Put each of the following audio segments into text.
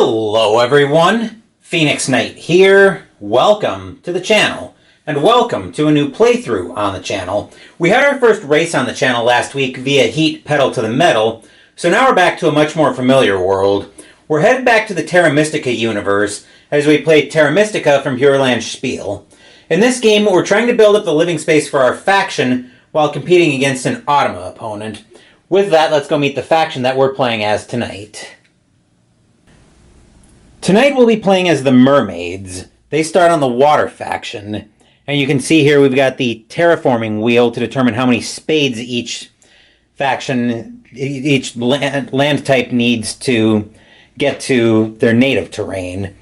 Hello everyone, Phoenix Knight here. Welcome to the channel, and welcome to a new playthrough on the channel. We had our first race on the channel last week via Heat Pedal to the Metal, so now we're back to a much more familiar world. We're headed back to the Terra Mystica universe as we play Terra Mystica from Pure Land Spiel. In this game, we're trying to build up the living space for our faction while competing against an Automa opponent. With that, let's go meet the faction that we're playing as tonight. Tonight we'll be playing as the Mermaids. They start on the Water faction. And you can see here we've got the terraforming wheel to determine how many spades each faction, each land type needs to get to their native terrain.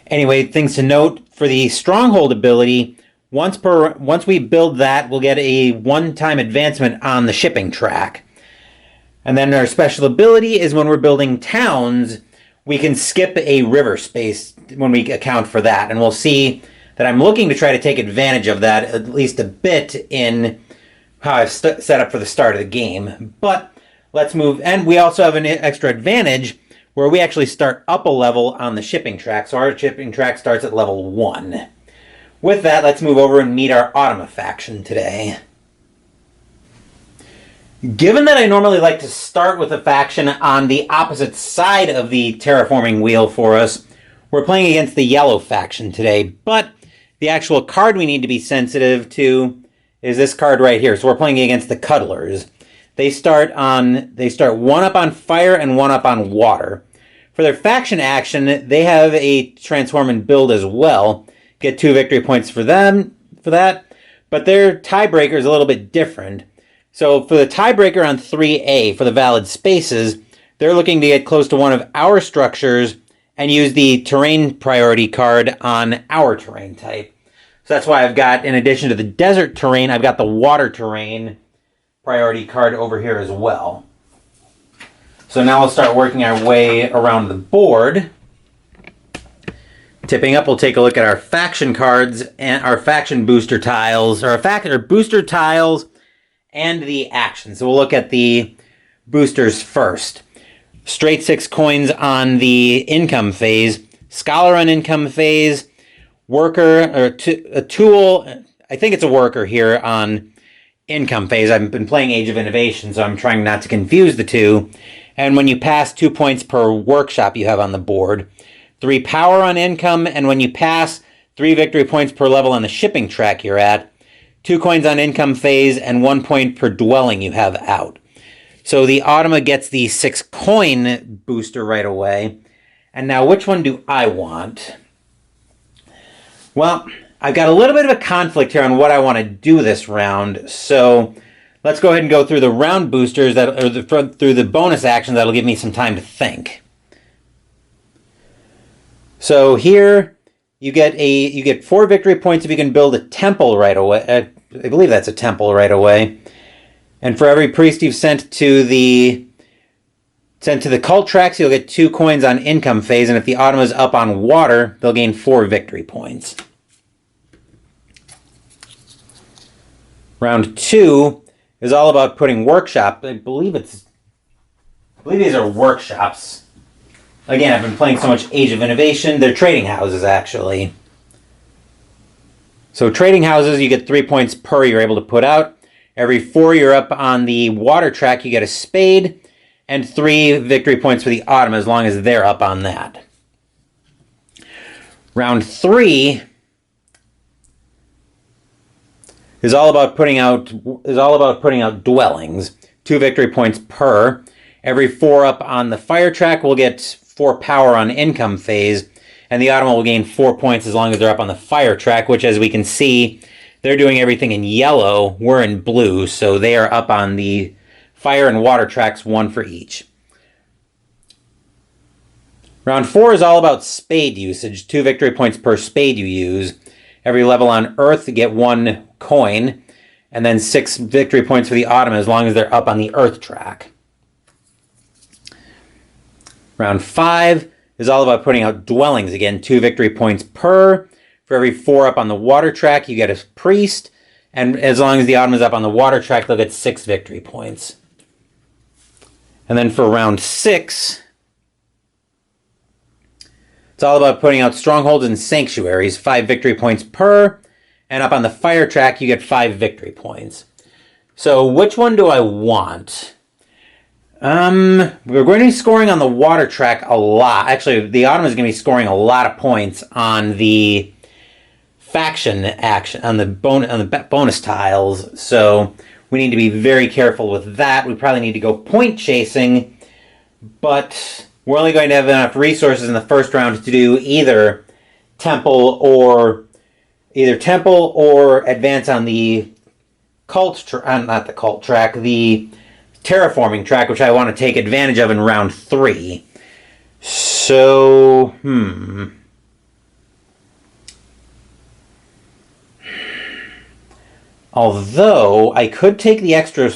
Anyway, things to note for the Stronghold ability, once we build that, we'll get a one-time advancement on the shipping track. And then our special ability is when we're building towns, we can skip a river space when we account for that. And we'll see that I'm looking to try to take advantage of that at least a bit in how I've set up for the start of the game. But let's move. And we also have an extra advantage where we actually start up a level on the shipping track. So our shipping track starts at level 1. With that, let's move over and meet our Automa faction today. Given that I normally like to start with a faction on the opposite side of the terraforming wheel for us, we're playing against the yellow faction today, but the actual card we need to be sensitive to is this card right here. So we're playing against the Kuddlers. They start one up on fire and one up on water. For their faction action, they have a transform and build as well. Get 2 victory points for them for that, but their tiebreaker is a little bit different. So for the tiebreaker on 3A, for the valid spaces, they're looking to get close to one of our structures and use the terrain priority card on our terrain type. So that's why I've got, in addition to the desert terrain, I've got the water terrain priority card over here as well. So now we'll start working our way around the board. Tipping up, we'll take a look at our faction cards and our faction booster tiles, or our booster tiles, and the actions. So we'll look at the boosters first. Straight 6 coins on the income phase, scholar on income phase, worker, or a tool, I think it's a worker here on income phase. I've been playing Age of Innovation, so I'm trying not to confuse the two. And when you pass, 2 points per workshop you have on the board. 3 power on income, and when you pass, 3 victory points per level on the shipping track you're at. 2 coins on income phase, and 1 point per dwelling you have out. So the Automa gets the 6 coin booster right away. And now which one do I want? Well, I've got a little bit of a conflict here on what I want to do this round. So let's go ahead and go through the round boosters, through the bonus actions that'll give me some time to think. So here you get 4 victory points if you can build a temple right away. I believe that's a temple right away. And for every priest you've sent to the cult tracks, you'll get 2 coins on income phase, and if the Automa's up on water, they'll gain 4 victory points. Round 2 is all about putting workshop. I believe these are workshops. Again, I've been playing so much Age of Innovation. They're trading houses, actually. So trading houses, you get 3 points per you're able to put out. Every 4 you're up on the water track, you get a spade, and 3 victory points for the Automa as long as they're up on that. Round 3 is all about putting out dwellings. 2 victory points per. Every 4 up on the fire track will get 4 power on income phase, and the Automa will gain 4 points as long as they're up on the fire track, which, as we can see, they're doing everything in yellow. We're in blue, so they are up on the fire and water tracks, 1 for each. Round 4 is all about spade usage. 2 victory points per spade you use. Every level on Earth, you get 1 coin, and then 6 victory points for the Automa as long as they're up on the Earth track. Round 5 is all about putting out dwellings. Again, 2 victory points per. For every 4 up on the water track, you get a priest. And as long as the Automa's up on the water track, they'll get 6 victory points. And then for round 6, It's all about putting out strongholds and sanctuaries, 5 victory points per, and up on the fire track you get 5 victory points. So which one do I want? We're going to be scoring on the water track a lot. Actually, the Autumn is going to be scoring a lot of points on the faction action, on the bonus tiles. So we need to be very careful with that. We probably need to go point chasing, but we're only going to have enough resources in the first round to do either temple or advance on the not the cult track, the terraforming track, which I want to take advantage of in round 3. So, although I could take the extra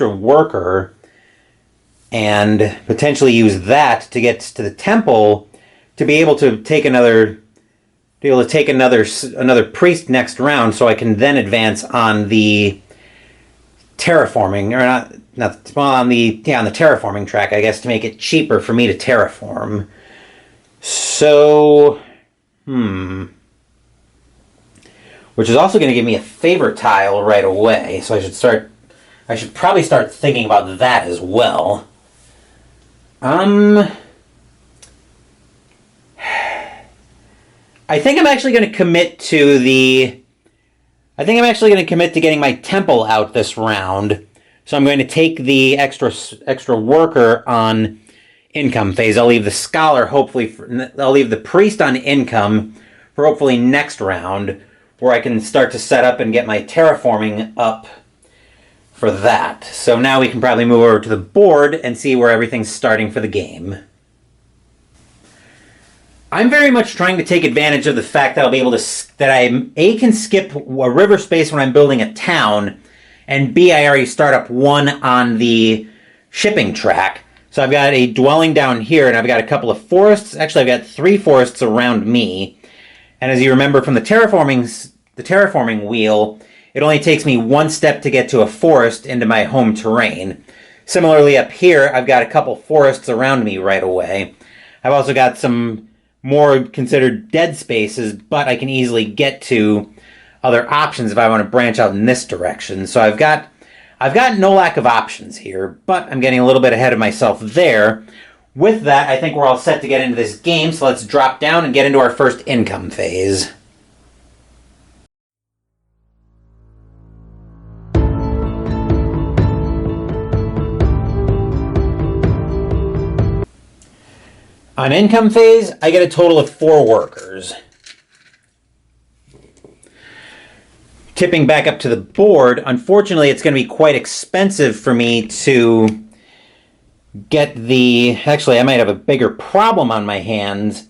worker and potentially use that to get to the temple to be able to take another priest next round, so I can then advance on the terraforming, or on the terraforming track, I guess, to make it cheaper for me to terraform. So, which is also going to give me a favor tile right away. So I should probably start thinking about that as well. I think I'm actually going to commit to getting my temple out this round. So I'm going to take the extra worker on income phase. I'll leave the scholar I'll leave the priest on income for hopefully next round, where I can start to set up and get my terraforming up for that. So now we can probably move over to the board and see where everything's starting for the game. I'm very much trying to take advantage of the fact that I'll be able to, that I can skip a river space when I'm building a town, and B, I already start up 1 on the shipping track. So I've got a dwelling down here, and I've got a couple of forests. Actually, I've got 3 forests around me. And as you remember from the terraforming wheel, it only takes me 1 step to get to a forest into my home terrain. Similarly, up here, I've got a couple forests around me right away. I've also got some more considered dead spaces, but I can easily get to other options if I want to branch out in this direction. So I've got no lack of options here, but I'm getting a little bit ahead of myself there. With that, I think we're all set to get into this game, so let's drop down and get into our first income phase. On income phase, I get a total of 4 workers. Tipping back up to the board, unfortunately it's going to be quite expensive for me to get the... Actually, I might have a bigger problem on my hands,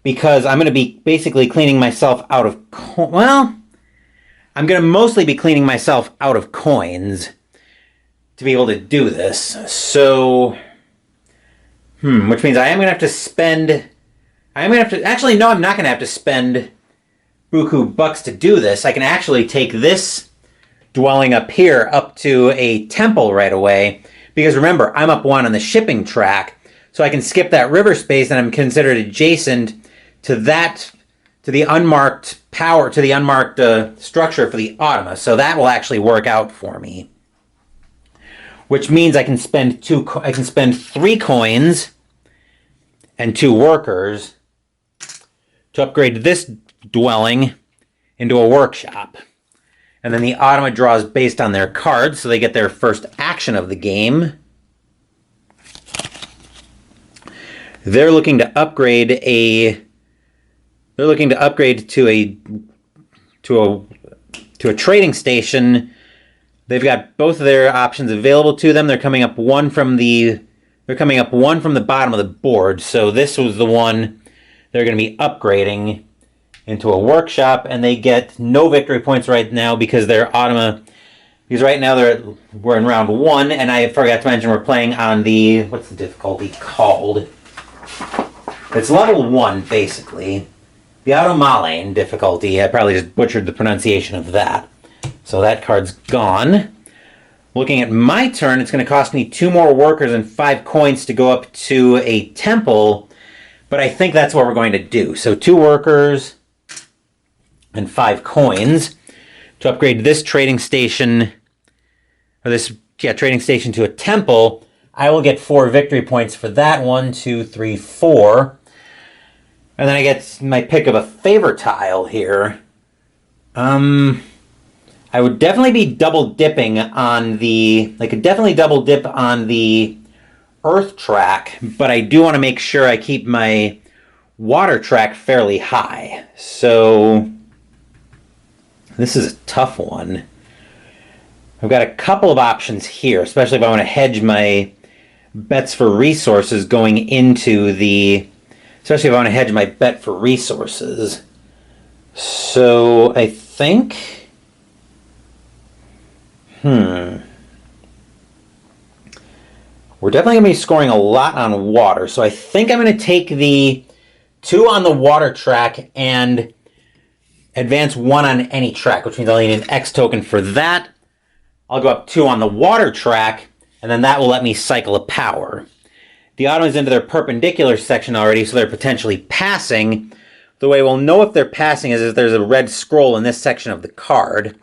because I'm going to be basically cleaning myself out of... I'm going to mostly be cleaning myself out of coins to be able to do this. So... which means I am going to have to spend... Actually, no, I'm not going to have to spend buku bucks to do this. I can actually take this dwelling up here up to a temple right away. Because remember, I'm up 1 on the shipping track. So I can skip that river space, and I'm considered adjacent to the unmarked power, to the unmarked structure for the Automa. So that will actually work out for me. Which means I can spend 3 coins and 2 workers to upgrade this dwelling into a workshop. And then the Automa draws based on their cards, so they get their first action of the game. They're looking to upgrade to a trading station. They've got both of their options available to them. They're coming up one from the bottom of the board. So this was the one they're going to be upgrading into a workshop, and they get no victory points right now because they're Automa. Because right now we're in round 1, and I forgot to mention we're playing on the, what's the difficulty called? It's level 1 basically. The Automalain difficulty. I probably just butchered the pronunciation of that. So that card's gone. Looking at my turn, it's going to cost me 2 more workers and 5 coins to go up to a temple. But I think that's what we're going to do. So 2 workers and 5 coins to upgrade this trading station, or this trading station to a temple. I will get 4 victory points for that. 1, 2, 3, 4. And then I get my pick of a favor tile here. I would definitely be double dipping on the... I could definitely double dip on the earth track, but I do want to make sure I keep my water track fairly high. So this is a tough one. I've got a couple of options here, especially if I want to hedge my bets for resources going into the... Especially if I want to hedge my bet for resources. So I think... We're definitely going to be scoring a lot on water, so I think I'm going to take the 2 on the water track and advance 1 on any track, which means I'll need an X token for that. I'll go up 2 on the water track, and then that will let me cycle a power. The Ottomans into their perpendicular section already, so they're potentially passing. The way we'll know if they're passing is if there's a red scroll in this section of the card.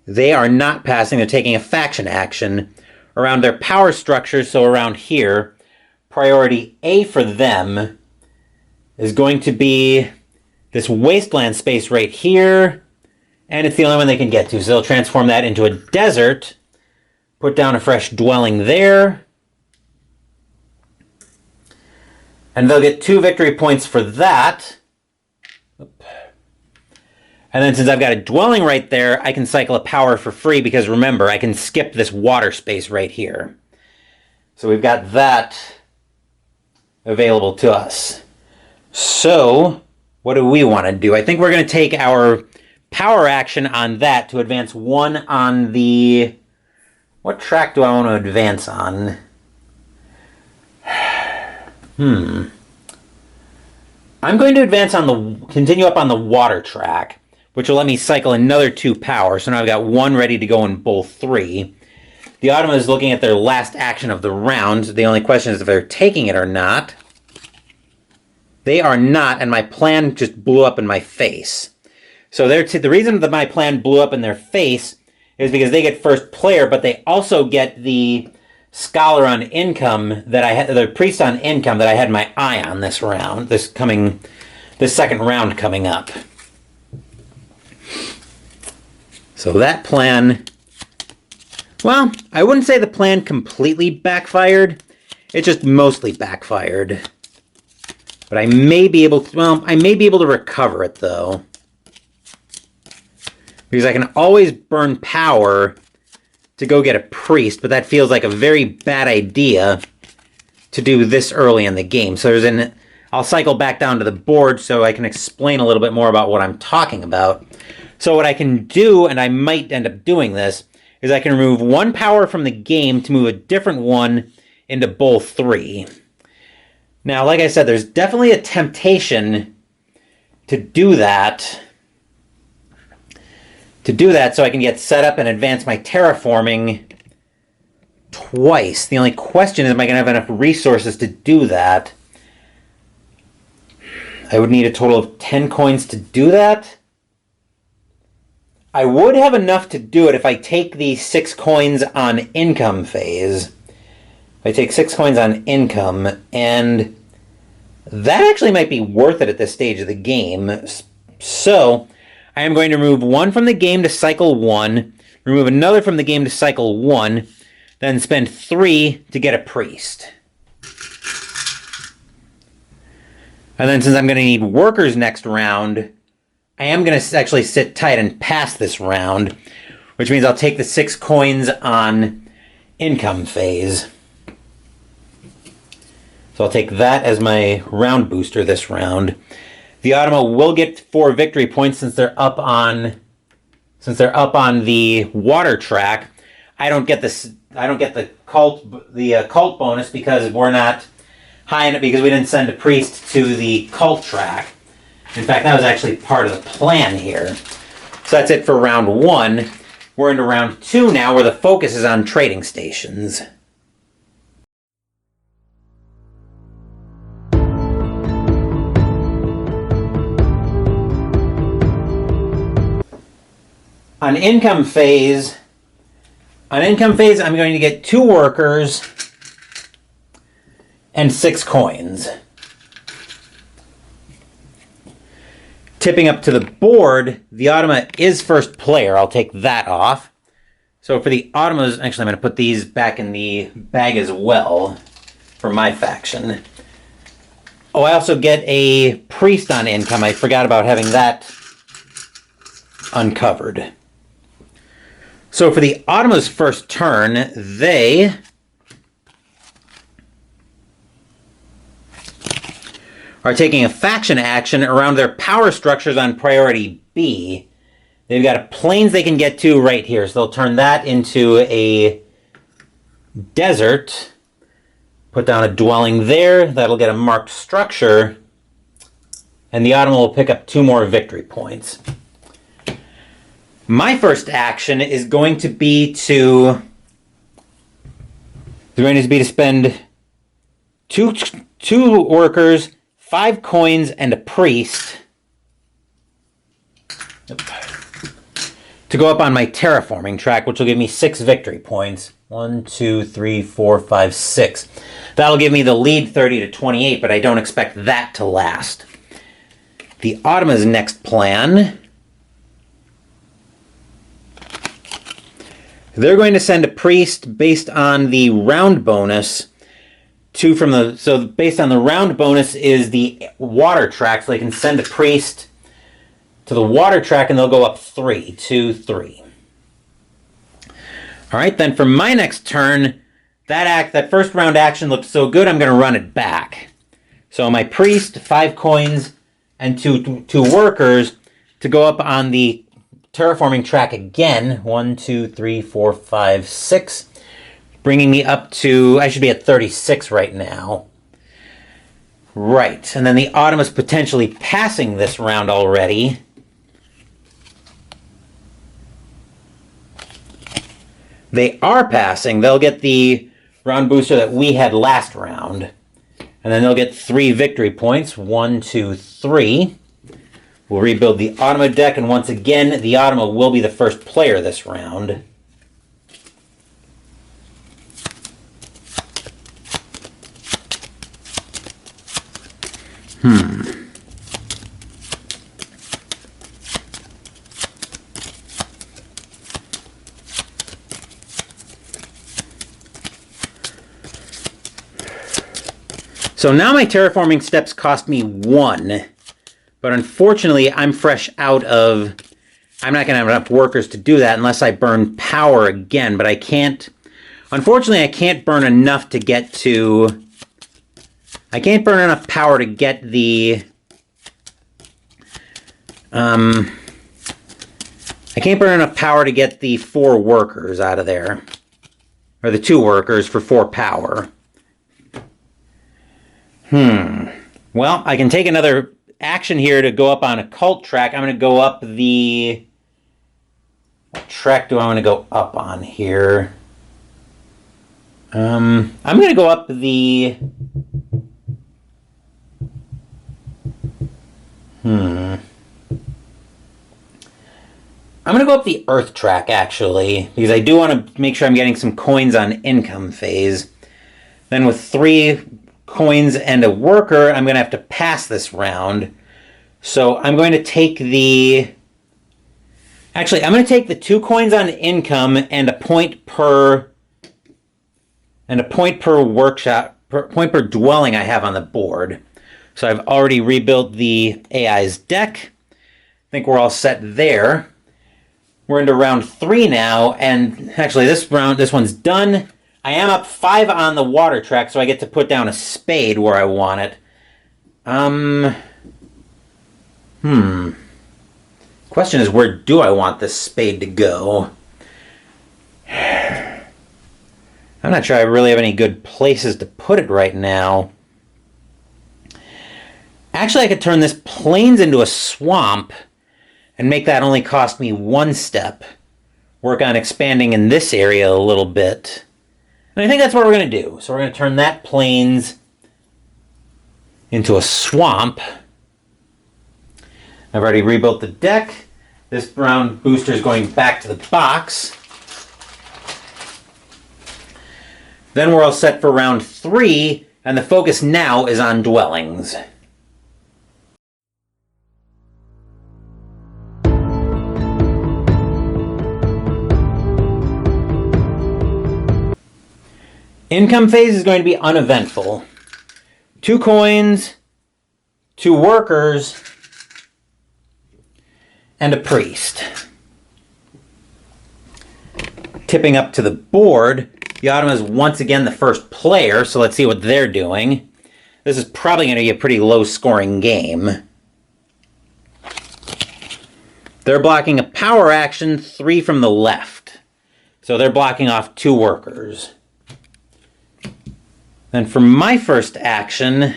They are not passing, they're taking a faction action around their power structure, so around here, priority A for them is going to be this wasteland space right here, and it's the only one they can get to, so they'll transform that into a desert, put down a fresh dwelling there, and they'll get 2 victory points for that. And then since I've got a dwelling right there, I can cycle a power for free because remember, I can skip this water space right here. So we've got that available to us. So what do we want to do? I think we're going to take our power action on that to advance 1 on the... What track do I want to advance on? I'm going to advance on the... Continue up on the water track, which will let me cycle another 2 power. So now I've got 1 ready to go in both 3. The Ottoman is looking at their last action of the round. The only question is if they're taking it or not. They are not, and my plan just blew up in my face. So the reason that my plan blew up in their face is because they get first player, but they also get the scholar on income that I had, the priest on income that I had my eye on this round, this second round coming up. So that plan, well, I wouldn't say the plan completely backfired. It just mostly backfired. But I may be able to, well, I may be able to recover it, though. Because I can always burn power to go get a priest, but that feels like a very bad idea to do this early in the game. So I'll cycle back down to the board so I can explain a little bit more about what I'm talking about. So what I can do, and I might end up doing this, is I can remove 1 power from the game to move a different one into bowl 3. Now, like I said, there's definitely a temptation to do that. So I can get set up and advance my terraforming twice. The only question is, am I going to have enough resources to do that? I would need a total of 10 coins to do that. I would have enough to do it if I take the 6 coins on income phase. I take 6 coins on income, and that actually might be worth it at this stage of the game. So I am going to remove 1 from the game to cycle 1, remove another from the game to cycle 1, then spend 3 to get a priest. And then since I'm going to need workers next round, I am going to actually sit tight and pass this round, which means I'll take the 6 coins on income phase. So I'll take that as my round booster this round. The Automa will get 4 victory points since they're up on the water track. I don't get the cult bonus because we're not high enough, because we didn't send a priest to the cult track. In fact, that was actually part of the plan here. So that's it for round 1. We're into round 2 now, where the focus is on trading stations. On income phase, I'm going to get 2 workers and 6 coins. Tipping up to the board, the Automa is first player. I'll take that off. So for the Automas, actually I'm going to put these back in the bag as well for my faction. Oh, I also get a priest on income. I forgot about having that uncovered. So for the Automa's first turn, they are taking a faction action around their power structures on priority B. They've got a plains they can get to right here, so they'll turn that into a desert. Put down a dwelling there. That'll get a marked structure. And the Automa will pick up 2 more victory points. My first action is going to be to spend two workers, 5 coins, and a priest to go up on my terraforming track, which will give me 6 victory points. 1, 2, 3, 4, 5, 6. That'll give me the lead 30 to 28, but I don't expect that to last. The Automa's next plan, they're going to send a priest based on the round bonus. So based on the round bonus is the water track, so they can send a priest to the water track and they'll go up 3, 2, 3. All right, then for my next turn, that first round action looked so good, I'm going to run it back. So my priest, 5 coins, and two workers to go up on the terraforming track again. 1, 2, 3, 4, 5, 6. Bringing me up to, I should be at 36 right now. Right, and then the Automa's potentially passing this round already. They are passing. They'll get the round booster that we had last round. And then they'll get 3 victory points. 1, 2, 3. We'll rebuild the Automa deck, and once again, the Automa will be the first player this round. So now my terraforming steps cost me 1, but unfortunately I'm fresh out of, I'm not going to have enough workers to do that unless I burn power again, but I can't, unfortunately I can't burn enough to get to, I can't burn enough power to get the, I can't burn enough power to get the 4 workers out of there, or the 2 workers for 4 power. Well, I can take another action here to go up on a cult track. I'm going to go up the... What track do I want to go up on here? I'm going to go up the... I'm going to go up the Earth track, actually, because I do want to make sure I'm getting some coins on income phase. Then with 3 coins and a worker, I'm going to have to pass this round. So I'm going to take the... Actually, I'm going to take the 2 coins on income and a point per... And a point per workshop... point per dwelling I have on the board. So I've already rebuilt the AI's deck. I think we're all set there. We're into round 3 now, and actually this one's done. I am up 5 on the water track, so I get to put down a spade where I want it. Question is, where do I want this spade to go? I'm not sure I really have any good places to put it right now. Actually, I could turn this plains into a swamp and make that only cost me 1 step. Work on expanding in this area a little bit. And I think that's what we're going to do. So we're going to turn that plains into a swamp. I've already rebuilt the deck. This round booster is going back to the box. Then we're all set for round 3, and the focus now is on dwellings. Income phase is going to be uneventful. 2 coins, 2 workers, and a priest. Tipping up to the board, the Automa is once again the first player, so let's see what they're doing. This is probably going to be a pretty low-scoring game. They're blocking a power action, 3 from the left. So they're blocking off 2 workers. Then for my first action,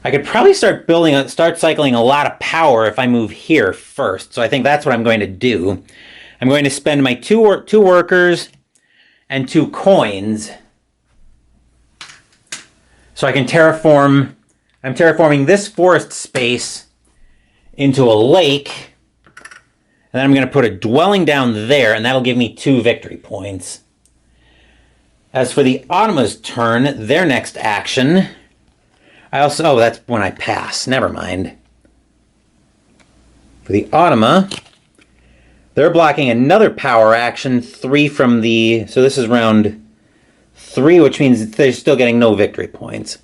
I could probably start cycling a lot of power if I move here first. So I think that's what I'm going to do. I'm going to spend my two workers and 2 coins so I can terraform. I'm terraforming this forest space into a lake. And then I'm going to put a dwelling down there, and that'll give me 2 victory points. As for the Automa's turn, their next action... oh, that's when I pass. Never mind. For the Automa, they're blocking another power action, 3 from the... So this is round 3, which means they're still getting no victory points.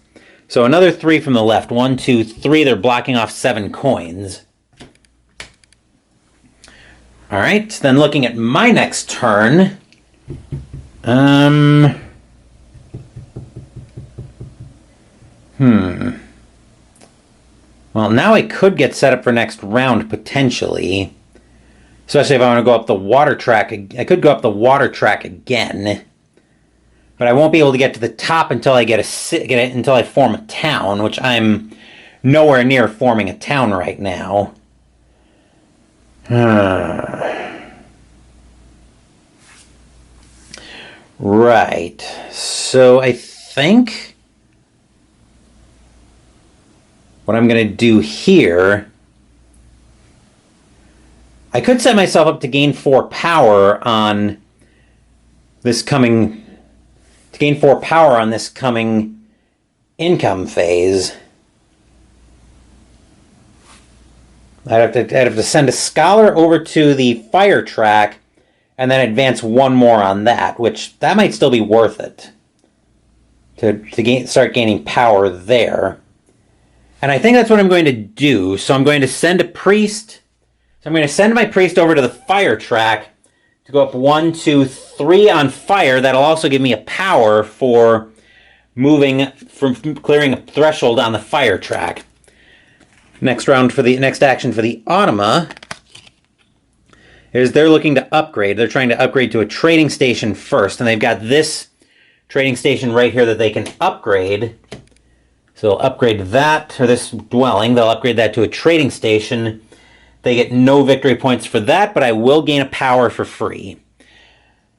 So another 3 from the left. 1, 2, 3. They're blocking off 7 coins. All right, then looking at my next turn, well, now I could get set up for next round, potentially. Especially if I want to go up the water track. I could go up the water track again. But I won't be able to get to the top until I until I form a town, which I'm nowhere near forming a town right now. Right. So I think what I'm going to do here, I could set myself up to gain 4 power on this coming, income phase. I'd have to send a scholar over to the fire track and then advance 1 more on that, which that might still be worth it to start gaining power there. And I think that's what I'm going to do. So I'm going to send a priest. So I'm going to send my priest over to the fire track to go up 1, 2, 3 on fire. That'll also give me a power for clearing a threshold on the fire track. Next action for the Automa is they're looking to upgrade. They're trying to upgrade to a trading station first, and they've got this trading station right here that they can upgrade. So they'll upgrade that, or this dwelling, they'll upgrade that to a trading station. They get no victory points for that, but I will gain a power for free.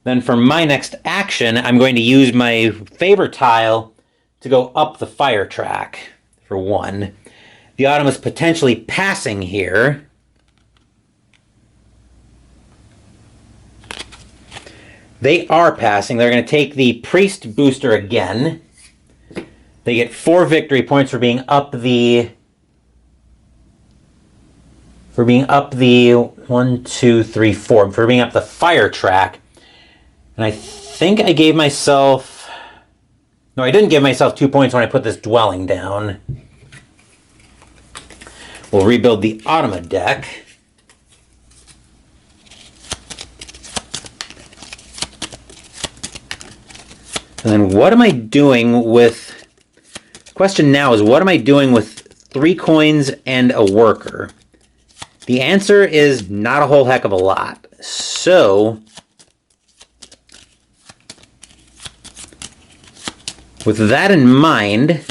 Then for my next action, I'm going to use my favor tile to go up the fire track for 1. The Automa's potentially passing here. They are passing. They're going to take the priest booster again. They get 4 victory points for being up the 1, 2, 3, 4, for being up the fire track. And I think I gave myself... No, I didn't give myself 2 points when I put this dwelling down. We'll rebuild the Automa deck. And then what am I doing with... The question now is, what am I doing with 3 coins and a worker? The answer is not a whole heck of a lot. So, with that in mind...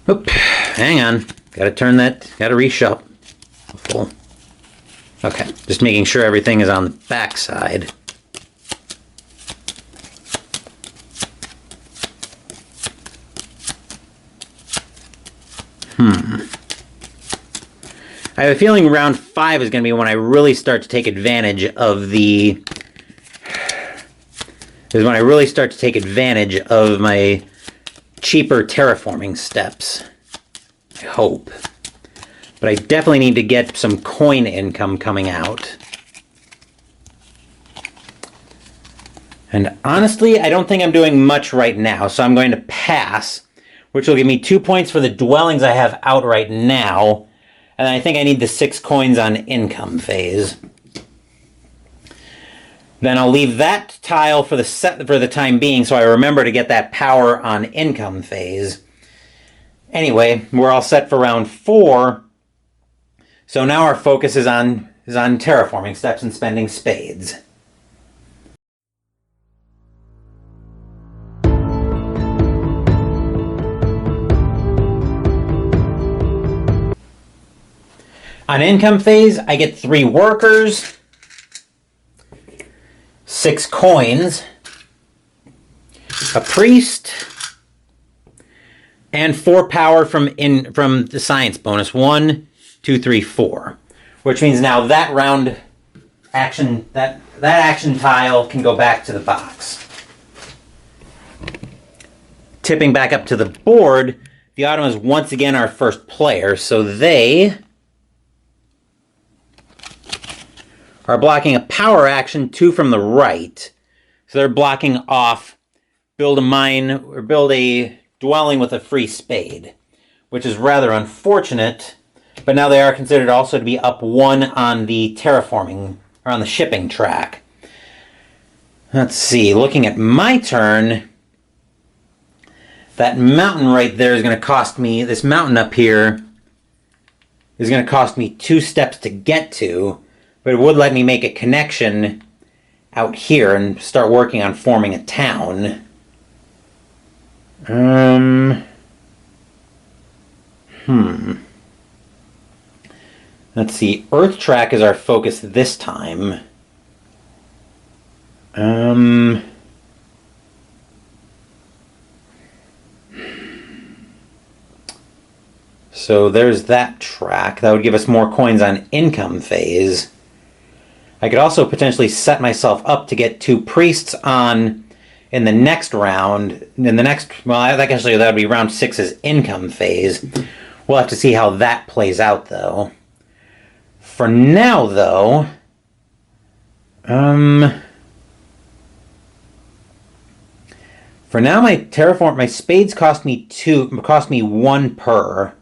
Oop, hang on. Gotta reshuffle. Okay, just making sure everything is on the back side. I have a feeling round 5 is going to be when I really start to take advantage of the... is when I really start to take advantage of my cheaper terraforming steps. I hope. But I definitely need to get some coin income coming out. And honestly, I don't think I'm doing much right now, so I'm going to pass, which will give me 2 points for the dwellings I have out right now. And I think I need the 6 coins on income phase. Then I'll leave that tile for the time being, so I remember to get that power on income phase. Anyway, we're all set for round 4. So now our focus is on terraforming steps and spending spades. On income phase, I get 3 workers, 6 coins, a priest, and 4 power from the science bonus. 1, 2, 3, 4. Which means now that round action, that action tile can go back to the box. Tipping back up to the board, the Ottomans once again are first player, so they are blocking a power action 2 from the right. So they're blocking off build a mine or build a dwelling with a free spade, which is rather unfortunate, but now they are considered also to be up 1 on the terraforming, or on the shipping track. Let's see, looking at my turn, that mountain right there is going to cost me, this mountain up here is going to cost me 2 steps to get to, but it would let me make a connection out here and start working on forming a town. Let's see. Earth track is our focus this time. So there's that track. That would give us more coins on income phase. I could also potentially set myself up to get 2 priests on in the next round. Well, actually that would be round 6's income phase. We'll have to see how that plays out, though. For now, though, my spades cost me 1 per.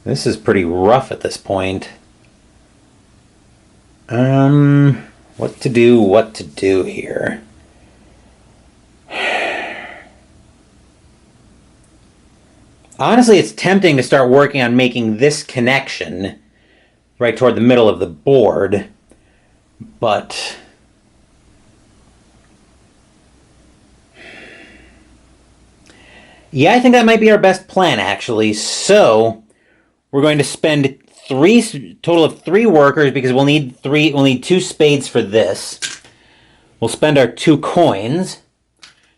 This is pretty rough at this point. What to do here? Honestly, it's tempting to start working on making this connection right toward the middle of the board, but yeah, I think that might be our best plan, actually. So we're going to spend total of 3 workers because we'll need 2 spades for this. We'll spend our 2 coins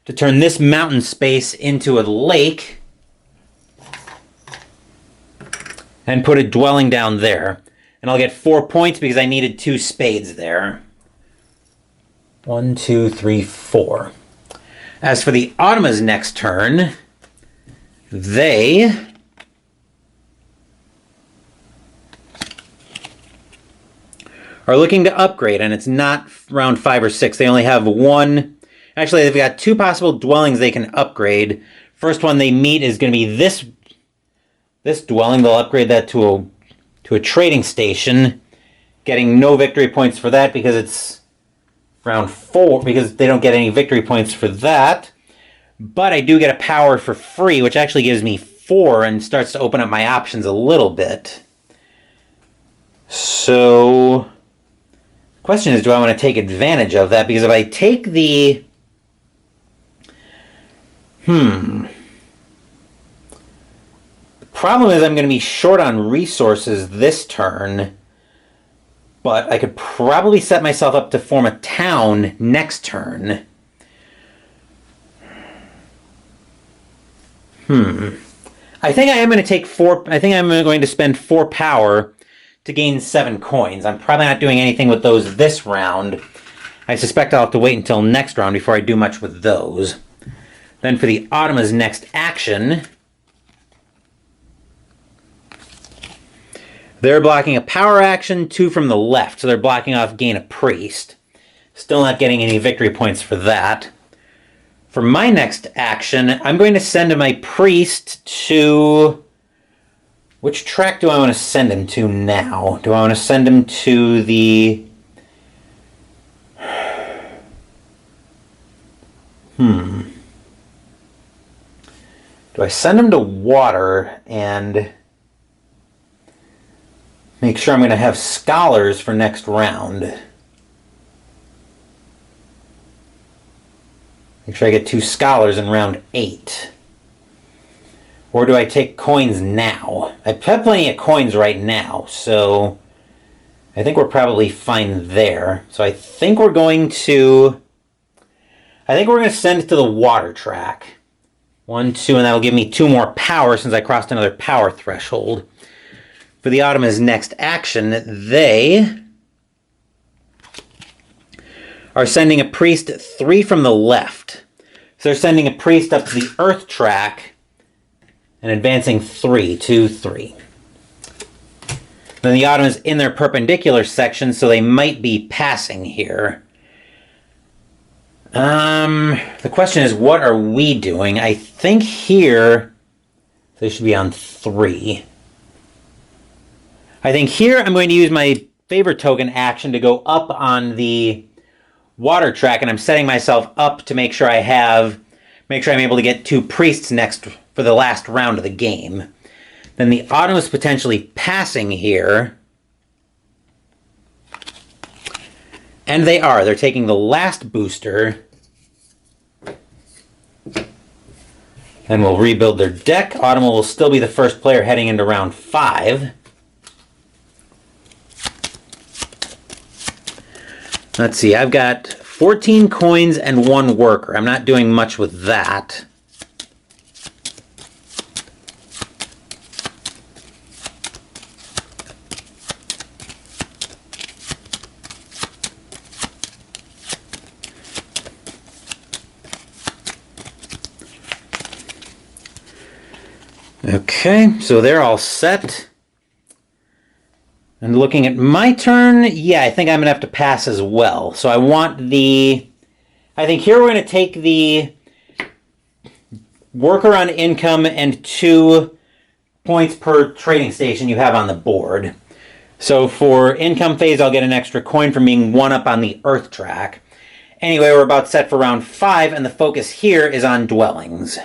to turn this mountain space into a lake and put a dwelling down there. And I'll get 4 points because I needed 2 spades there. 1, 2, 3, 4. As for the Ottomans' next turn, they are looking to upgrade, and it's not round 5 or 6. They only have 1. Actually, they've got 2 possible dwellings they can upgrade. First one they meet is going to be this dwelling. They'll upgrade that to a trading station, getting no victory points for that because it's round 4, because they don't get any victory points for that. But I do get a power for free, which actually gives me 4 and starts to open up my options a little bit. So the question is, do I want to take advantage of that? Because if I take the... The problem is I'm going to be short on resources this turn, but I could probably set myself up to form a town next turn. I think I am going to take 4. I think I'm going to spend 4 power to gain 7 coins. I'm probably not doing anything with those this round. I suspect I'll have to wait until next round before I do much with those. Then for the Automa's next action, they're blocking a power action, 2 from the left, so they're blocking off gain a priest. Still not getting any victory points for that. For my next action, I'm going to send my priest to... Which track do I want to send him to now? Do I want to send him to the... Do I send him to water and make sure I'm going to have scholars for next round? Make sure I get 2 scholars in round 8. Or do I take coins now? I have plenty of coins right now, so I think we're probably fine there. So I think we're going to send it to the water track. 1, 2, and that'll give me 2 more power since I crossed another power threshold. For the Automa's next action, they are sending a priest 3 from the left. So they're sending a priest up to the earth track and advancing 3, 2, 3. Then the Automa's in their perpendicular section, so they might be passing here. The question is, what are we doing? I think here they should be on 3. I think here I'm going to use my favorite token action to go up on the water track, and I'm setting myself up to make sure I'm able to get 2 priests next for the last round of the game. Then the Automa's potentially passing here. And they are. They're taking the last booster. And we'll rebuild their deck. Automa will still be the first player heading into round 5. Let's see, I've got 14 coins and 1 worker. I'm not doing much with that. Okay, so they're all set. And looking at my turn, yeah, I think I'm going to have to pass as well. So I think here we're going to take the worker on income and 2 points per trading station you have on the board. So for income phase, I'll get an extra coin from being 1 up on the earth track. Anyway, we're about set for round 5, and the focus here is on dwellings.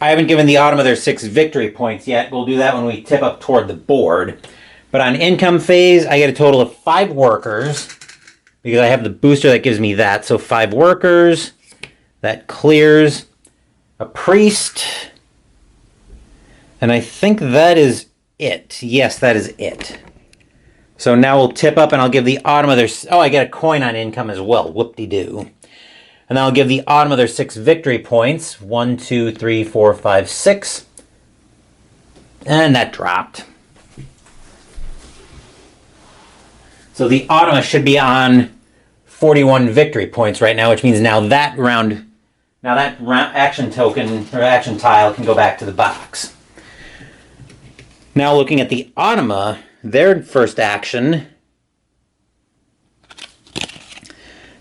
I haven't given the Automa their 6 victory points yet. We'll do that when we tip up toward the board. But on income phase, I get a total of 5 workers, because I have the booster that gives me that. So 5 workers, that clears a priest, and I think that is it. Yes, that is it. So now we'll tip up, and I'll give the Automa their... Oh, I get a coin on income as well. Whoop-de-doo. And then I'll give the Automa their 6 victory points. 1, 2, 3, 4, 5, 6. And that dropped. So the Automa should be on 41 victory points right now, which means now that action token, or action tile, can go back to the box. Now looking at the Automa, their first action...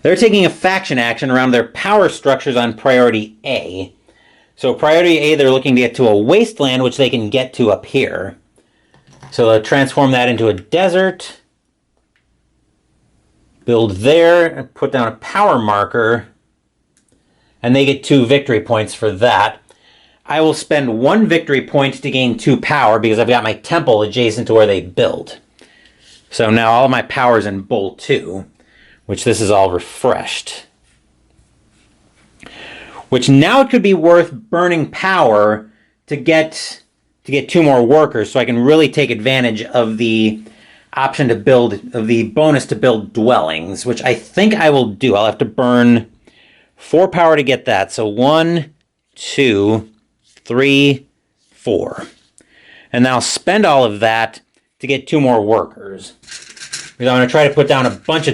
They're taking a faction action around their power structures on priority A. So priority A, they're looking to get to a wasteland, which they can get to up here. So they'll transform that into a desert. Build there, and put down a power marker. And they get 2 victory points for that. I will spend 1 victory point to gain 2 power, because I've got my temple adjacent to where they build. So now all of my power's in Bowl 2. Which this is all refreshed. Which now it could be worth burning power to get 2 more workers, so I can really take advantage of the option to build, of the bonus to build dwellings, which I think I will do. I'll have to burn 4 power to get that. So 1, 2, 3, 4. And then I'll spend all of that to get 2 more workers. Because I'm going to try to put down a bunch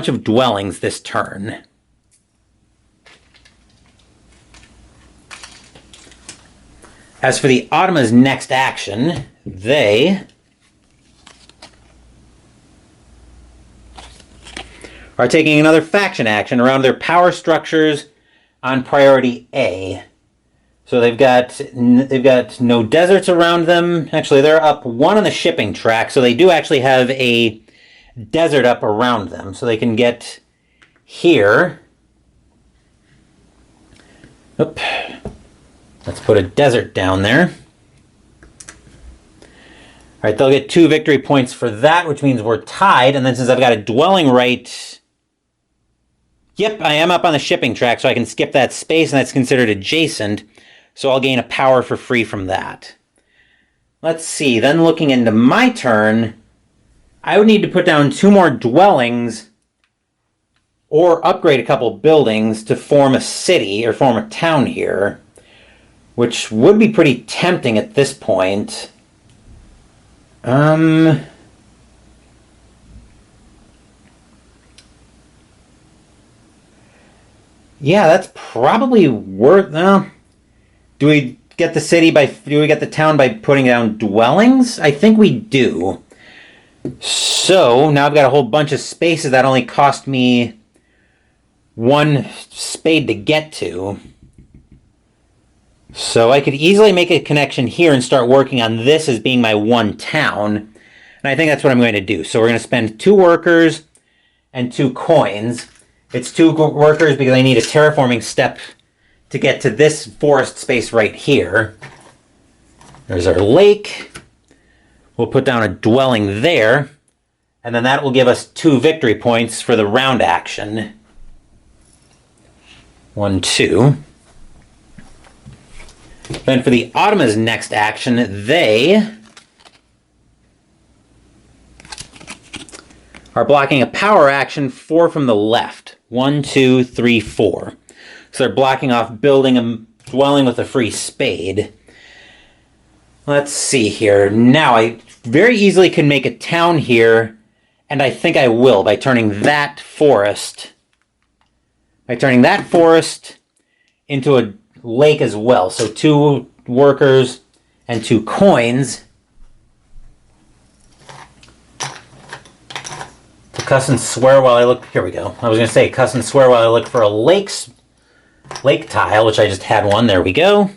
of dwellings this turn. As for the Automa's next action, they are taking another faction action around their power structures on priority A. So they've got no deserts around them. Actually, they're up 1 on the shipping track, so they do actually have a desert up around them. So they can get here. Oop. Let's put a desert down there. All right, they'll get 2 victory points for that, which means we're tied. And then since I've got a dwelling right... Yep, I am up on the shipping track, so I can skip that space, and that's considered adjacent. So I'll gain a power for free from that. Let's see, then looking into my turn, I would need to put down 2 more dwellings or upgrade a couple buildings to form a city or form a town here, which would be pretty tempting at this point. Yeah, that's probably worth... do we get the town by putting down dwellings? I think we do. So now I've got a whole bunch of spaces that only cost me 1 spade to get to. So I could easily make a connection here and start working on this as being my 1 town. And I think that's what I'm going to do. So we're going to spend 2 workers and 2 coins. It's 2 workers because I need a terraforming step to get to this forest space right here. There's our lake. We'll put down a dwelling there. And then that will give us 2 victory points for the round action. 1, 2. Then for the Automa's next action, they are blocking a power action 4 from the left. 1, 2, 3, 4. So they're blocking off building a dwelling with a free spade. Let's see here. Now I very easily can make a town here, and I think I will by turning that forest into a lake as well. So 2 workers and 2 coins. Cuss and swear while I look. Here we go. I was going to say cuss and swear while I look for a lake tile, which I just had one. There we go.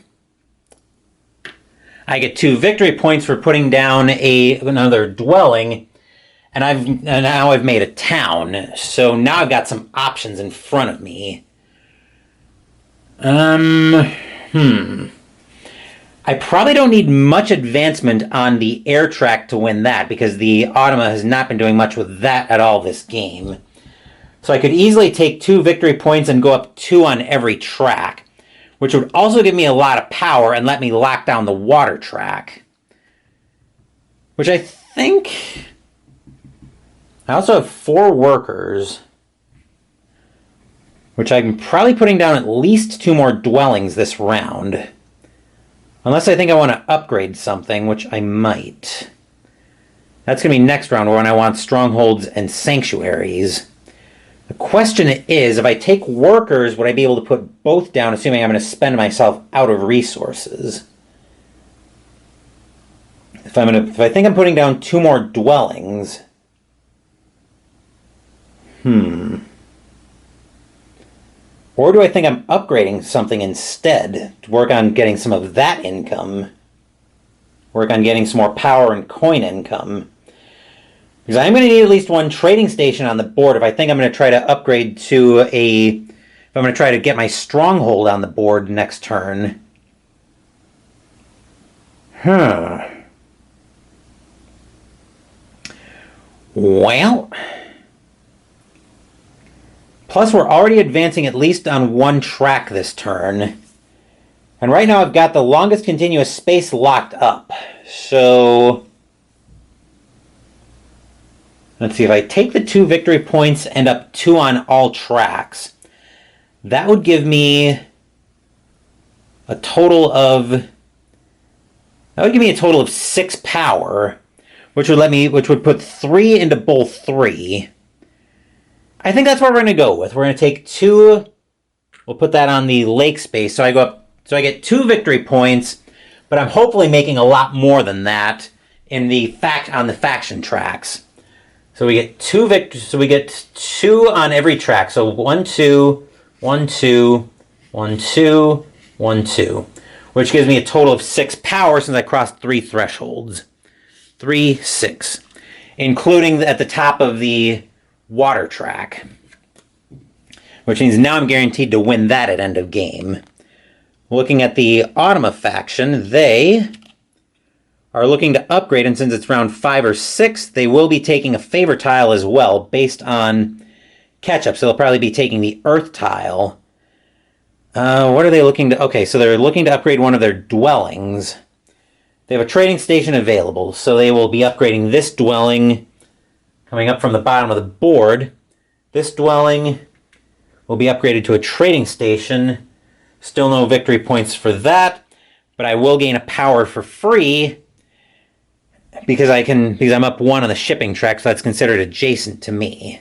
I get 2 victory points for putting down another dwelling, and now I've made a town. So now I've got some options in front of me. I probably don't need much advancement on the air track to win that, because the Automa has not been doing much with that at all this game. So I could easily take 2 victory points and go up 2 on every track, which would also give me a lot of power and let me lock down the water track. Which I think... I also have 4 workers, which I'm probably putting down at least 2 more dwellings this round. Unless I think I want to upgrade something, which I might. That's going to be next round when I want strongholds and sanctuaries. The question is, if I take workers, would I be able to put both down, assuming I'm going to spend myself out of resources? If I think I'm putting down 2 more dwellings... Or do I think I'm upgrading something instead to work on getting some of that income? Work on getting some more power and coin income? Because I'm going to need at least 1 trading station on the board if I think I'm going to try to upgrade to if I'm going to try to get my stronghold on the board next turn. Well... Plus, we're already advancing at least on 1 track this turn. And right now I've got the longest continuous space locked up. So... Let's see, if I take the 2 victory points and up 2 on all tracks, that would give me a total of 6 power, which would put 3 into bowl 3. I think that's what we're going to go with. We're going to take 2. We'll put that on the lake space. So I get 2 victory points, but I'm hopefully making a lot more than that on the faction tracks. So we get 2 victories. So we get 2 on every track. So 1, 2, 1, 2, 1, 2, 1, 2, which gives me a total of 6 power since I crossed 3 thresholds. 3, 6, including at the top of the water track, which means now I'm guaranteed to win that at end of game. Looking at the Automa faction, they are looking to upgrade, and since it's round 5 or 6, they will be taking a favor tile as well, based on catch-up, so they'll probably be taking the Earth tile. What are they looking to... Okay, so they're looking to upgrade one of their dwellings. They have a trading station available, so they will be upgrading this dwelling coming up from the bottom of the board. This dwelling will be upgraded to a trading station. Still no victory points for that, but I will gain a power for free because I'm up 1 on the shipping track, so that's considered adjacent to me.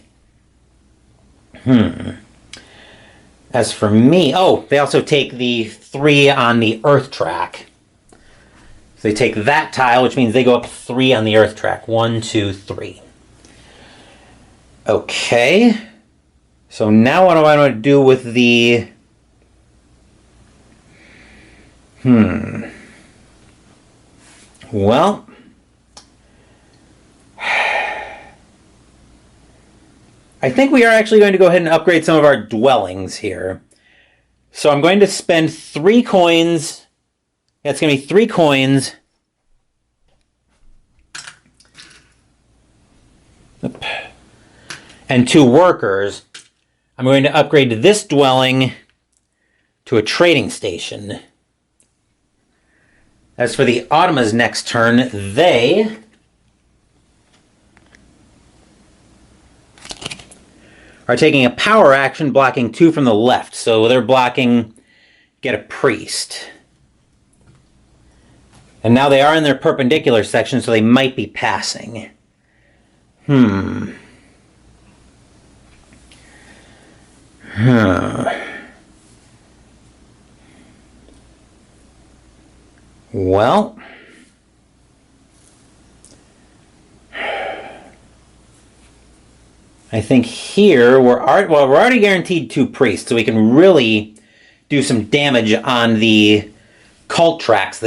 As for me, they also take the 3 on the Earth track. So they take that tile, which means they go up 3 on the Earth track. 1, 2, 3. Okay. So now what do I want to do with the... Well... I think we are actually going to go ahead and upgrade some of our dwellings here. So I'm going to spend 3 coins. That's going to be 3 coins. And 2 workers. I'm going to upgrade this dwelling to a trading station. As for the Automa's next turn, they are taking a power action, blocking 2 from the left. So they're blocking get a priest. And now they are in their perpendicular section, so they might be passing. Well, I think here we're already guaranteed 2 priests, so we can really do some damage on the cult tracks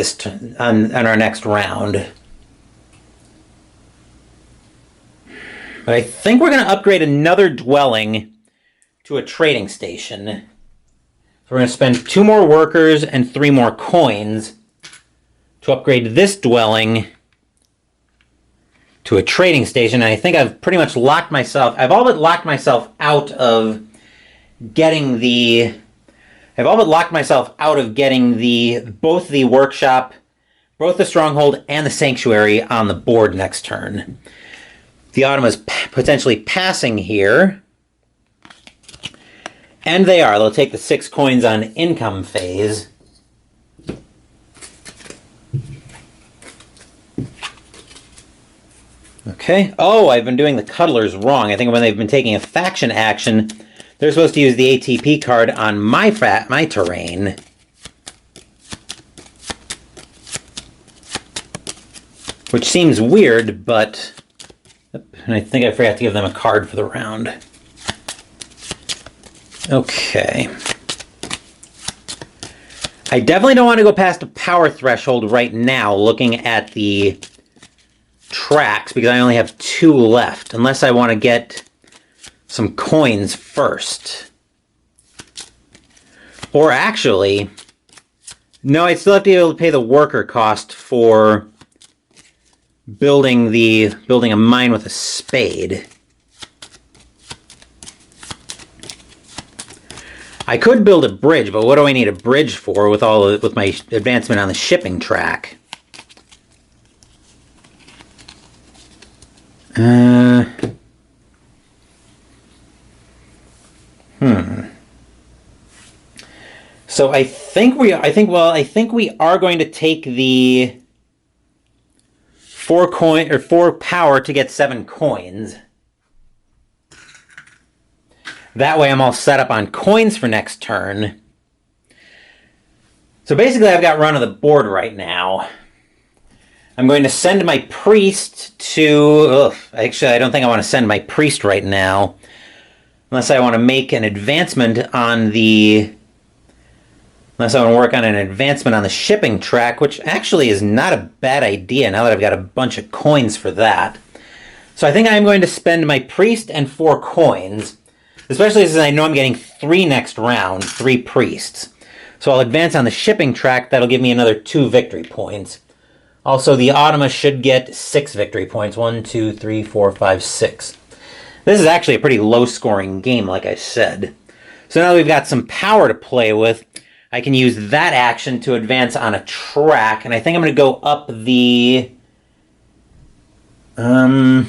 on our next round. But I think we're going to upgrade another dwelling to a trading station. So we're going to spend 2 more workers and 3 more coins to upgrade this dwelling to a trading station. And I think I've pretty much locked myself... I've all but locked myself out of getting both the workshop, both the stronghold and the sanctuary on the board next turn. The Automa's potentially passing here. And they are. They'll take the 6 coins on income phase. Okay. Oh, I've been doing the Kuddlers wrong. I think when they've been taking a faction action, they're supposed to use the ATP card on my terrain. Which seems weird, but... And I think I forgot to give them a card for the round. Okay. I definitely don't want to go past a power threshold right now, looking at the tracks, because I only have 2 left, unless I want to get some coins first. Or actually, no, I'd still have to be able to pay the worker cost for building a mine with a spade. I could build a bridge, but what do I need a bridge for with my advancement on the shipping track? So I think we are going to take the 4 power to get 7 coins. That way I'm all set up on coins for next turn. So basically I've got run of the board right now. I'm going to send my priest to... actually, I don't think I want to send my priest right now. Unless I want to make an advancement on the... Unless I want to work on an advancement on the shipping track, which actually is not a bad idea now that I've got a bunch of coins for that. So I think I'm going to spend my priest and 4 coins, especially since I know I'm getting 3 next round, 3 priests. So I'll advance on the shipping track. That'll give me another 2 victory points. Also, the Automa should get 6 victory points. 1, 2, 3, 4, 5, 6. This is actually a pretty low-scoring game, like I said. So now that we've got some power to play with, I can use that action to advance on a track, and I think I'm going to go up the... I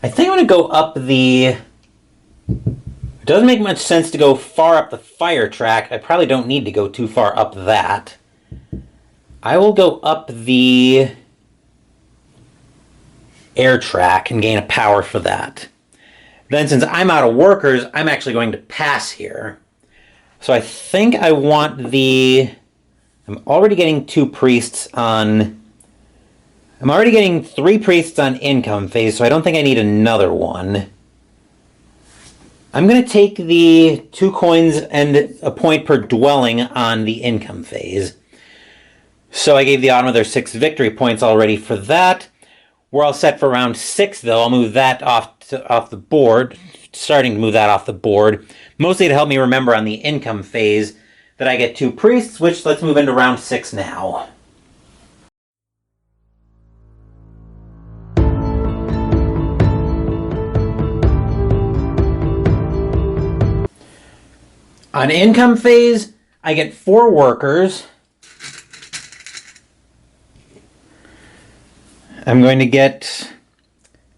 think I'm going to go up the... It doesn't make much sense to go far up the fire track. I probably don't need to go too far up that. I will go up the air track and gain a power for that. Then since I'm out of workers, I'm actually going to pass here. So I think I want the... I'm already getting 2 priests on... I'm already getting 3 priests on income phase, so I don't think I need another one. I'm going to take the 2 coins and a point per dwelling on the income phase. So I gave the Automa their 6 victory points already for that. We're all set for round 6, though. I'll move that off the board, starting to move that off the board, mostly to help me remember on the income phase that I get 2 priests, which let's move into round 6 now. On income phase, I get 4 workers. I'm going to get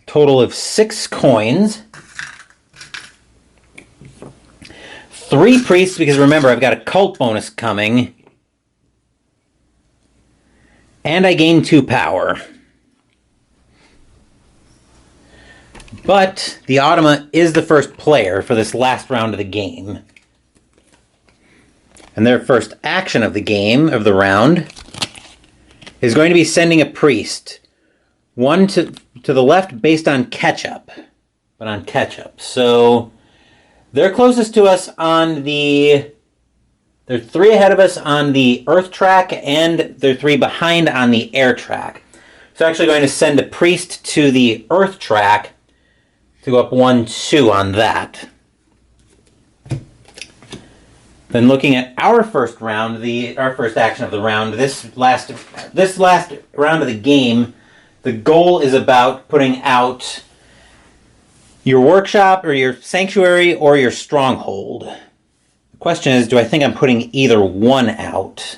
a total of 6 coins. 3 priests, because remember, I've got a cult bonus coming. And I gain 2 power. But the Automa is the first player for this last round of the game. And their first action of the game, of the round, is going to be sending a priest. 1 to the left based on catch-up. But on catch-up. So they're closest to us on the... They're 3 ahead of us on the earth track, and they're 3 behind on the air track. So I'm actually going to send a priest to the earth track to go up 1, 2 on that. Then looking at our first round, our first action of the round, this last round of the game, the goal is about putting out your workshop or your sanctuary or your stronghold. The question is, do I think I'm putting either one out?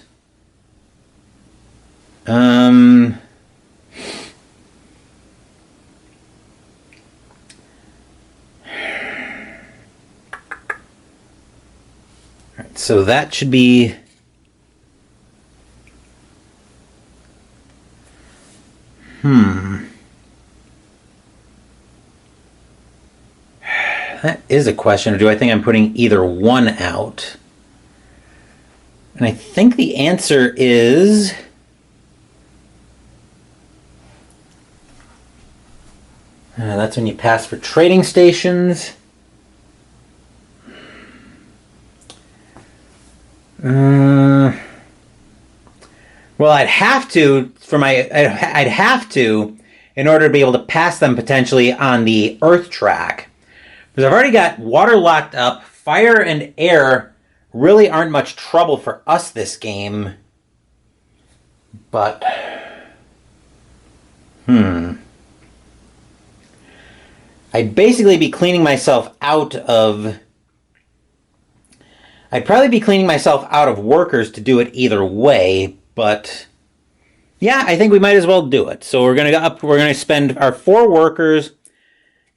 So that should be... That is a question. Or do I think I'm putting either one out? And I think the answer is... that's when you pass for trading stations. Well, I'd have to in order to be able to pass them potentially on the earth track. Because I've already got water locked up. Fire and air really aren't much trouble for us this game. But I'd basically be cleaning myself out of... I'd probably be cleaning myself out of workers to do it either way, but yeah, I think we might as well do it. So we're going to spend our 4 workers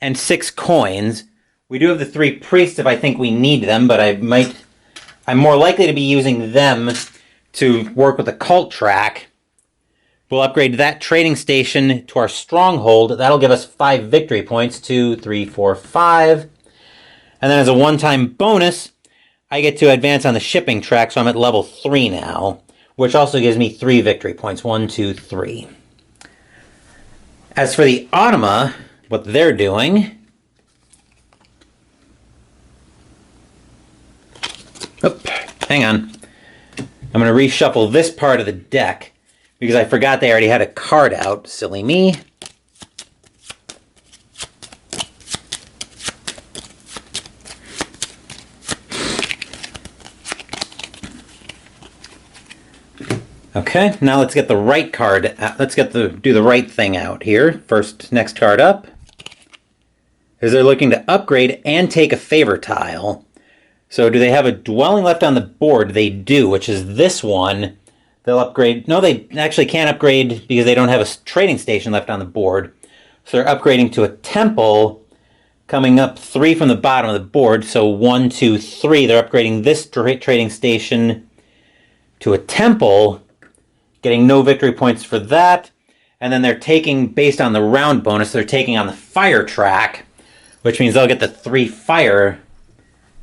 and 6 coins. We do have the 3 priests if I think we need them, but I'm more likely to be using them to work with the cult track. We'll upgrade that trading station to our stronghold. That'll give us 5 victory points. 2, 3, 4, 5. And then as a one-time bonus, I get to advance on the shipping track, so I'm at level 3 now, which also gives me 3 victory points. 1, 2, 3. As for the Automa, what they're doing... Oop, hang on. I'm going to reshuffle this part of the deck because I forgot they already had a card out. Silly me. Okay, now let's get the right card. Let's do the right thing out here. Next card up is they're looking to upgrade and take a favor tile. So do they have a dwelling left on the board? They do, which is this one. They'll upgrade. No, they actually can't upgrade because they don't have a trading station left on the board. So they're upgrading to a temple, coming up 3 from the bottom of the board. So 1, 2, 3. They're upgrading this trading station to a temple, getting no victory points for that. And then they're taking, based on the round bonus, they're taking on the fire track, which means they'll get the 3 fire.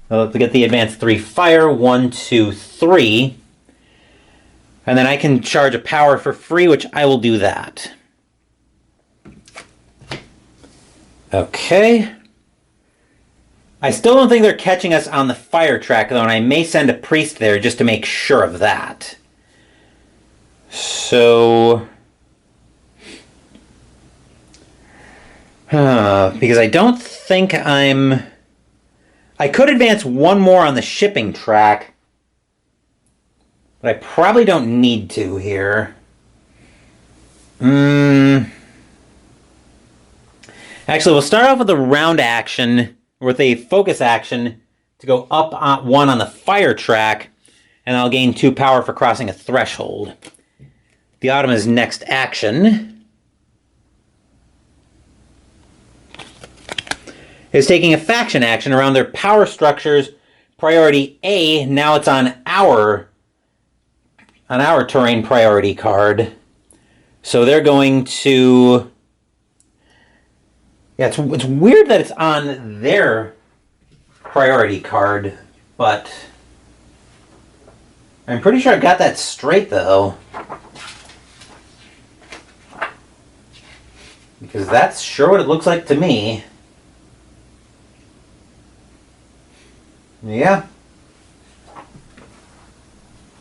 They'll get the advanced 3 fire. 1, 2, 3. And then I can charge a power for free, which I will do that. Okay. I still don't think they're catching us on the fire track, though, and I may send a priest there just to make sure of that. So... because I don't think I'm... I could advance 1 more on the shipping track, but I probably don't need to here. Actually, we'll start off with a round action, with a focus action, to go up on 1 on the fire track, and I'll gain 2 power for crossing a threshold. The Automa's next action is taking a faction action around their power structures. Priority A, now it's on our terrain priority card. So they're going to... Yeah, it's weird that it's on their priority card, but I'm pretty sure I got that straight, though. Because that's sure what it looks like to me. Yeah.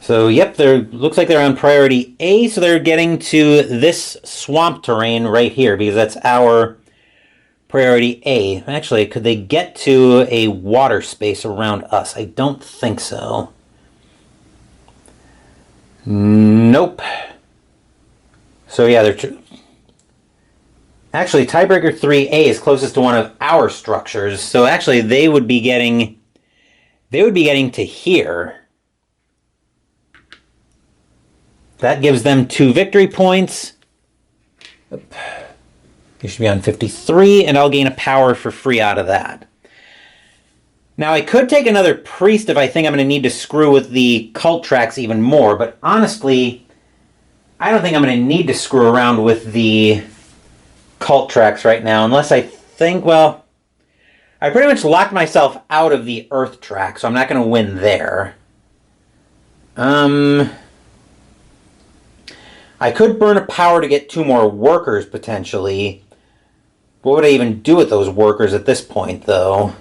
So, yep, looks like they're on priority A, so they're getting to this swamp terrain right here, because that's our priority A. Actually, could they get to a water space around us? I don't think so. Nope. So, yeah, they're... Actually, tiebreaker 3A is closest to one of our structures, so actually they would be getting to here. That gives them 2 victory points. They should be on 53, and I'll gain a power for free out of that. Now, I could take another priest if I think I'm going to need to screw with the cult tracks even more, but honestly, I don't think I'm going to need to screw around with the cult tracks right now, unless I think, well, I pretty much locked myself out of the earth track, so I'm not going to win there. I could burn a power to get 2 more workers, potentially. What would I even do with those workers at this point, though?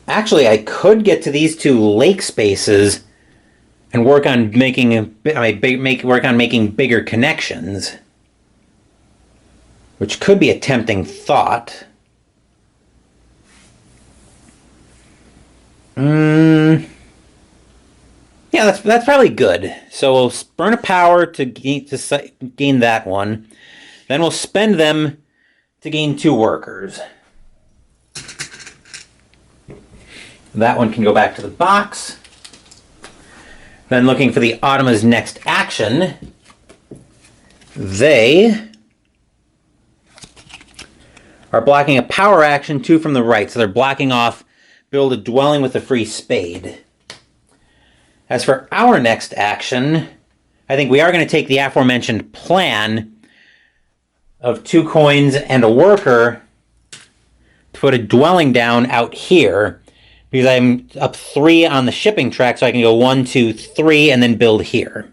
Actually, I could get to these 2 lake spaces and work on making bigger connections, which could be a tempting thought. Yeah, that's probably good. So we'll burn a power to gain that one. Then we'll spend them to gain 2 workers. That one can go back to the box. Then looking for the Automa's next action, they are blocking a power action, 2 from the right. So they're blocking off build a dwelling with a free spade. As for our next action, I think we are going to take the aforementioned plan of 2 coins and a worker to put a dwelling down out here, because I'm up 3 on the shipping track, so I can go 1, 2, 3, and then build here.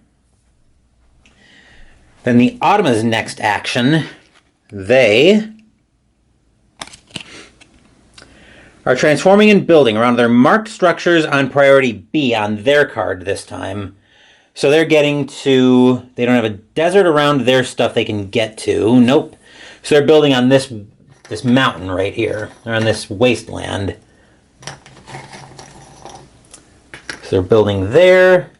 Then the Automa's next action, they are transforming and building around their marked structures on priority B on their card this time. So they're getting to, they don't have a desert around their stuff they can get to. Nope. So they're building on this mountain right here, or on this wasteland. So they're building there.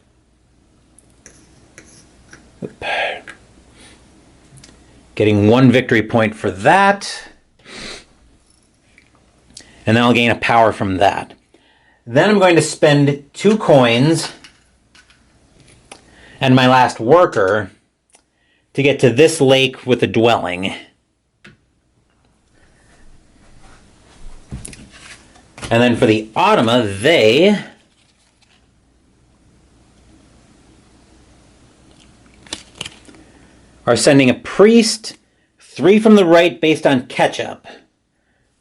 Getting 1 victory point for that. And then I'll gain a power from that. Then I'm going to spend 2 coins and my last worker to get to this lake with a dwelling. And then for the Automa, they are sending a priest 3 from the right based on catch-up.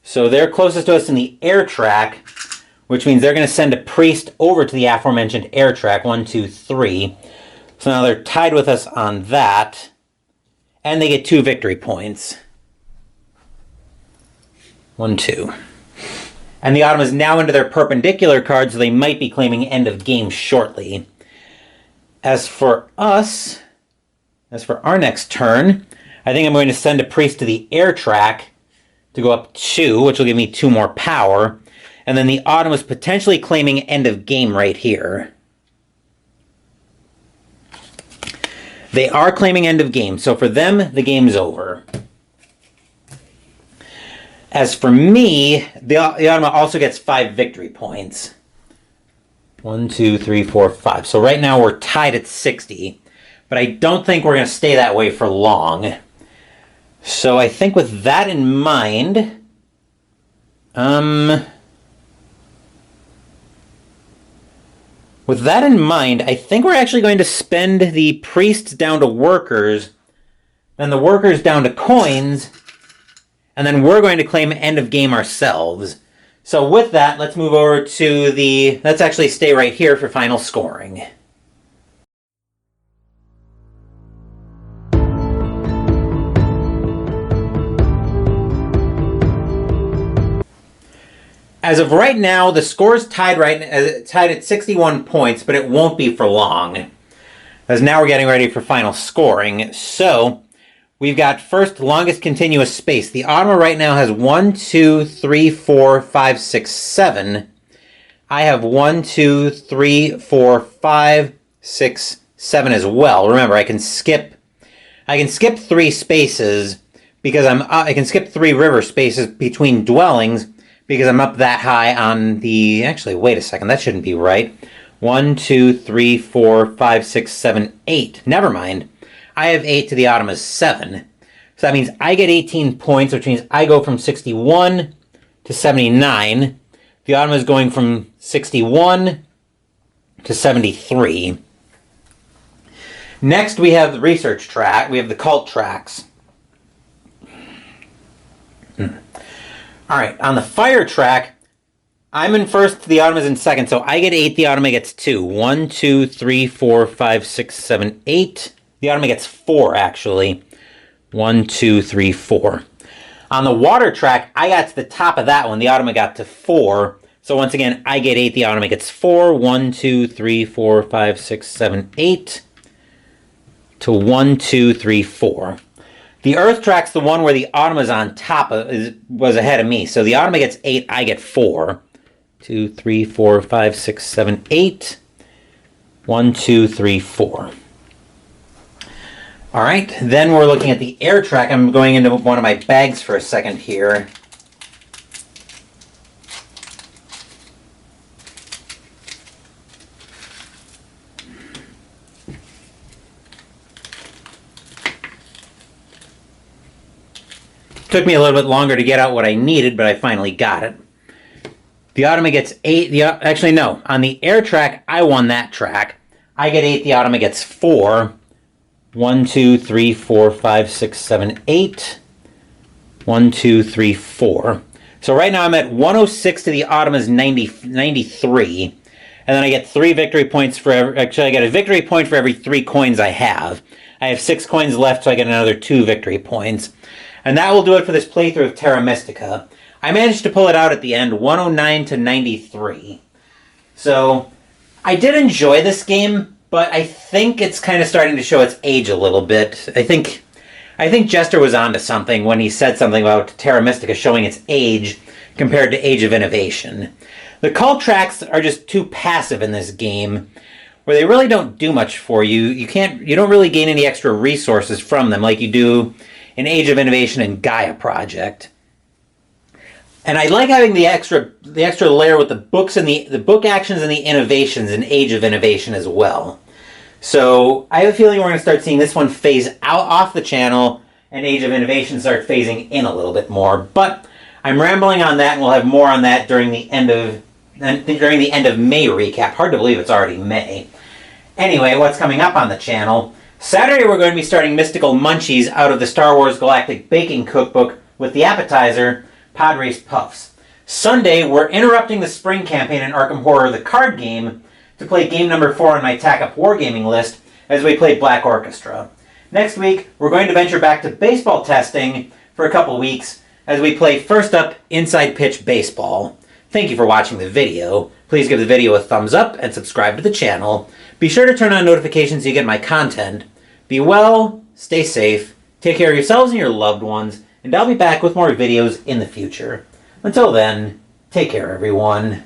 So they're closest to us in the air track, which means they're going to send a priest over to the aforementioned air track, 1, 2, 3. So now they're tied with us on that, and they get 2 victory points. 1, 2. And the Automa is now into their perpendicular card, so they might be claiming end of game shortly. As for us, as for our next turn, I think I'm going to send a priest to the air track to go up 2, which will give me 2 more power. And then the Automa is potentially claiming end of game right here. They are claiming end of game, so for them, the game's over. As for me, the Automa also gets 5 victory points. 1, 2, 3, 4, 5. So right now we're tied at 60. But I don't think we're going to stay that way for long. So I think with that in mind, I think we're actually going to spend the priests down to workers, then the workers down to coins, and then we're going to claim end of game ourselves. So with that, let's move over to let's actually stay right here for final scoring. As of right now, the score's tied at 61 points, but it won't be for long, as now we're getting ready for final scoring. So we've got first longest continuous space. The Automa right now has 1, 2, 3, 4, 5, 6, 7. I have 1, 2, 3, 4, 5, 6, 7 as well. Remember, I can skip 3 spaces because I can skip 3 river spaces between dwellings, because I'm up that high on the... Actually, wait a second. That shouldn't be right. 1, 2, 3, 4, 5, 6, 7, 8. Never mind. I have 8 to the Automa's 7. So that means I get 18 points, which means I go from 61 to 79. The Automa is going from 61 to 73. Next, we have the research track. We have the cult tracks. All right, on the fire track, I'm in first, the Automa's in second, so I get 8, the Automa gets 2. 1, 2, 3, 4, 5, 6, 7, 8. The Automa gets 4, actually. 1, 2, 3, 4. On the water track, I got to the top of that one. The Automa got to 4. So once again, I get 8, the Automa gets 4. 1, 2, 3, 4, 5, 6, 7, 8. To 1, 2, 3, 4. The Earth track's the one where the Automa's on top was ahead of me. So the Automa gets 8, I get 4. 2, 3, 4, 5, 6, 7, 8. 1, 2, 3, 4. All right, then we're looking at the air track. I'm going into one of my bags for a second here. Took me a little bit longer to get out what I needed, but I finally got it. The Automa gets 8. Actually, no. On the air track, I won that track. I get 8. The Automa gets 4. 1, 2, 3, 4, 5, 6, 7, 8. 1, 2, 3, 4. So right now I'm at 106 to the Automa's 93. And then I get 3 victory points for every... Actually, I get a victory point for every 3 coins I have. I have 6 coins left, so I get another 2 victory points. And that will do it for this playthrough of Terra Mystica. I managed to pull it out at the end, 109 to 93. So, I did enjoy this game, but I think it's kind of starting to show its age a little bit. I think Jester was onto something when he said something about Terra Mystica showing its age compared to Age of Innovation. The call tracks are just too passive in this game, where they really don't do much for you. You don't really gain any extra resources from them like you do in Age of Innovation and Gaia Project. And I like having the extra layer with the books and the book actions and the innovations in Age of Innovation as well. So I have a feeling we're going to start seeing this one phase out off the channel and Age of Innovation start phasing in a little bit more. But I'm rambling on that, and we'll have more on that during the end of May recap. Hard to believe it's already May. Anyway, what's coming up on the channel? Saturday we're going to be starting Mystical Munchies out of the Star Wars Galactic Baking Cookbook with the appetizer, Pod Race Puffs. Sunday we're interrupting the spring campaign in Arkham Horror, the card game, to play game number 4 on my TAC Up Wargaming list as we play Black Orchestra. Next week we're going to venture back to baseball testing for a couple weeks as we play First Up Inside Pitch Baseball. Thank you for watching the video. Please give the video a thumbs up and subscribe to the channel. Be sure to turn on notifications so you get my content. Be well, stay safe, take care of yourselves and your loved ones, and I'll be back with more videos in the future. Until then, take care everyone.